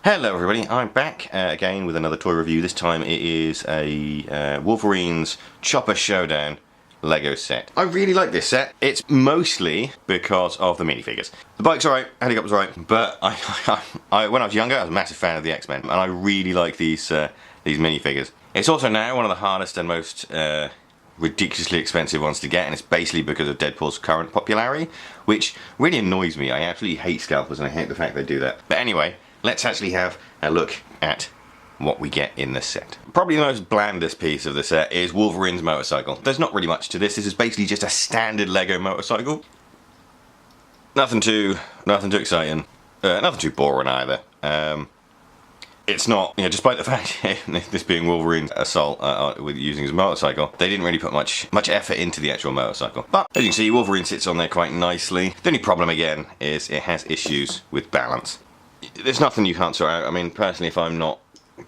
Hello everybody, I'm back again with another toy review. This time it is a Wolverine's Chopper Showdown Lego set. I really like this set. It's mostly because of the minifigures. The bike's alright, helicopter's alright, but when I was younger I was a massive fan of the X-Men and I really like these minifigures. It's also now one of the hardest and most ridiculously expensive ones to get, and it's basically because of Deadpool's current popularity, which really annoys me. I absolutely hate scalpers and I hate the fact they do that. But anyway, let's actually have a look at what we get in this set. Probably the most blandest piece of the set is Wolverine's motorcycle. There's not really much to this. This is basically just a standard Lego motorcycle. Nothing too exciting. Nothing too boring either. It's not, you know, despite the fact this being Wolverine's assault with using his motorcycle, they didn't really put much effort into the actual motorcycle. But as you can see, Wolverine sits on there quite nicely. The only problem again is it has issues with balance. There's nothing you can't sort out. I mean, personally, if I'm not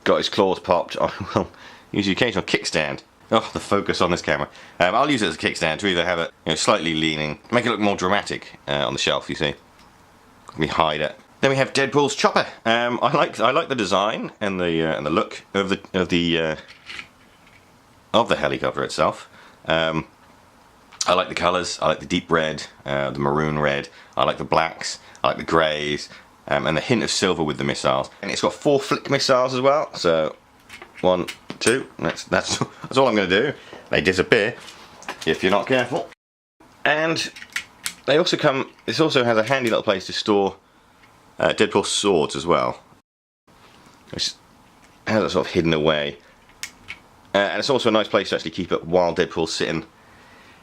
got his claws popped, I will use the occasional kickstand. Oh, the focus on this camera. I'll use it as a kickstand to either have it, you know, slightly leaning, make it look more dramatic on the shelf. You see, let me hide it. Then we have Deadpool's Chopper. I like the design and the look of the helicopter itself. I like the colours. I like the deep red, the maroon red. I like the blacks. I like the greys. And the hint of silver with the missiles. And it's got 4 flick missiles as well. So 1, 2. That's all I'm going to do. They disappear if you're not careful. And they also come. This also has a handy little place to store Deadpool's swords as well, which has it sort of hidden away. And it's also a nice place to actually keep it while Deadpool's sitting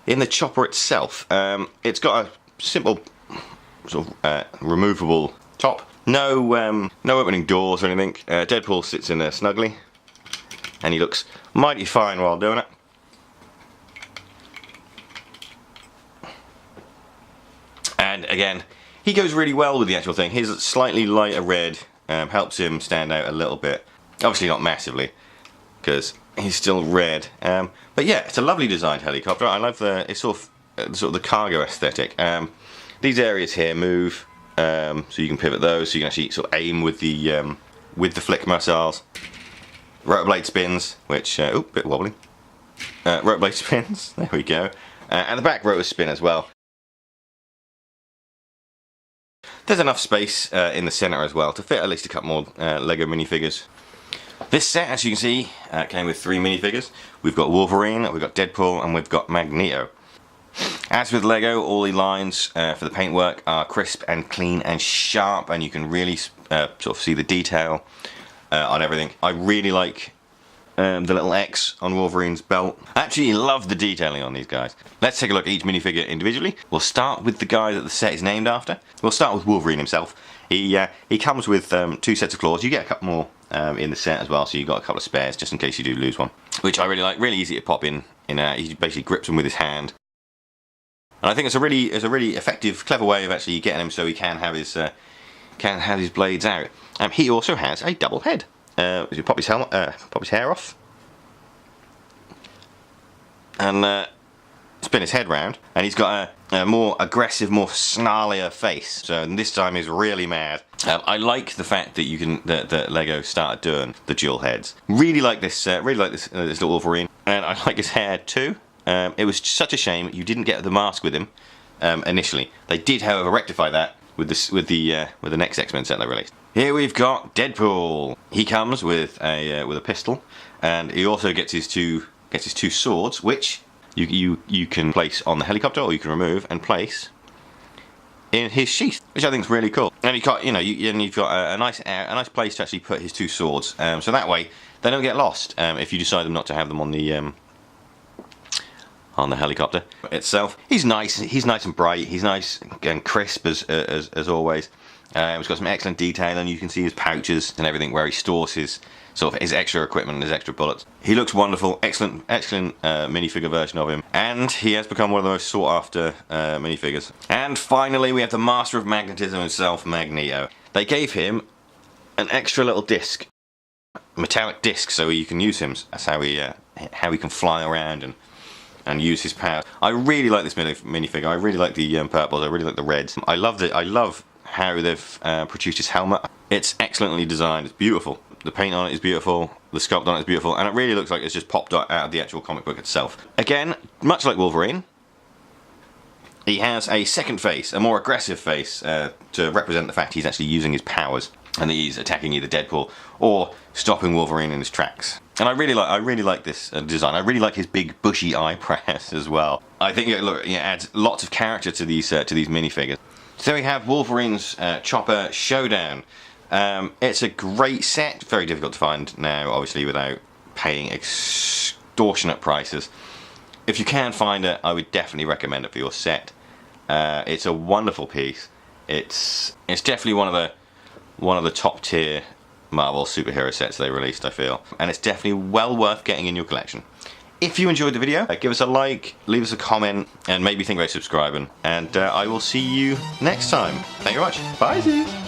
in the chopper itself. It's got a simple sort of removable top. No opening doors or anything. Deadpool sits in there snugly, and he looks mighty fine while doing it. And again, he goes really well with the actual thing. His slightly lighter red helps him stand out a little bit. Obviously not massively, because he's still red. But yeah, it's a lovely designed helicopter. I love it's sort of the cargo aesthetic. These areas here move. So you can pivot those, so you can actually sort of aim with the flick missiles. Rotor blade spins, which oh, bit wobbly. Rotor blade spins. There we go. And the back rotors spin as well. There's enough space in the centre as well to fit at least a couple more Lego minifigures. This set, as you can see, came with 3 minifigures. We've got Wolverine, we've got Deadpool, and we've got Magneto. As with Lego, all the lines for the paintwork are crisp and clean and sharp, and you can really sort of see the detail on everything. I really like the little X on Wolverine's belt. I actually love the detailing on these guys. Let's take a look at each minifigure individually. We'll start with the guy that the set is named after. We'll start with Wolverine himself. He comes with 2 sets of claws. You get a couple more in the set as well, so you've got a couple of spares just in case you do lose one, which I really like. Really easy to pop in. He basically grips them with his hand. And I think it's a really effective, clever way of actually getting him so he can have his blades out. He also has a double head. You pop his helmet, pop his hair off, and spin his head round, and he's got a more aggressive, more snarlier face. So this time he's really mad. I like the fact that that Lego started doing the dual heads. Really like this. Really like this little Wolverine, and I like his hair too. It was such a shame you didn't get the mask with him initially. They did, however, rectify that with the next X-Men set they released. Here we've got Deadpool. He comes with a pistol, and he also gets his two swords, which you can place on the helicopter, or you can remove and place in his sheath, which I think is really cool. And you've got a nice place to actually put his 2 swords, so that way they don't get lost if you decide not to have them on the helicopter itself. He's nice and bright. He's nice and crisp as always. He's got some excellent detail, and you can see his pouches and everything where he stores his extra equipment and his extra bullets. He looks wonderful. Excellent minifigure version of him, and he has become one of the most sought after minifigures. And finally, we have the master of magnetism himself, Magneto. They gave him an extra little disc, metallic disc, so you can use him. That's how he can fly around and use his power. I really like this minifigure. I really like the purples. I really like the reds. I love how they've produced his helmet. It's excellently designed, it's beautiful. The paint on it is beautiful, the sculpt on it is beautiful, and it really looks like it's just popped out of the actual comic book itself. Again, much like Wolverine, he has a second face, a more aggressive face, to represent the fact he's actually using his powers and that he's attacking either Deadpool or stopping Wolverine in his tracks. And I really like this design. I really like his big bushy eyebrows as well. I think it adds lots of character to these minifigures. So we have Wolverine's Chopper Showdown. It's a great set, very difficult to find now, obviously, without paying extortionate prices. If you can find it, I would definitely recommend it for your set. It's a wonderful piece. It's definitely one of the top tier Marvel superhero sets they released, I feel, and it's definitely well worth getting in your collection. If you enjoyed the video, give us a like, leave us a comment, and maybe think about subscribing. And I will see you next time. Thank you very much. Bye.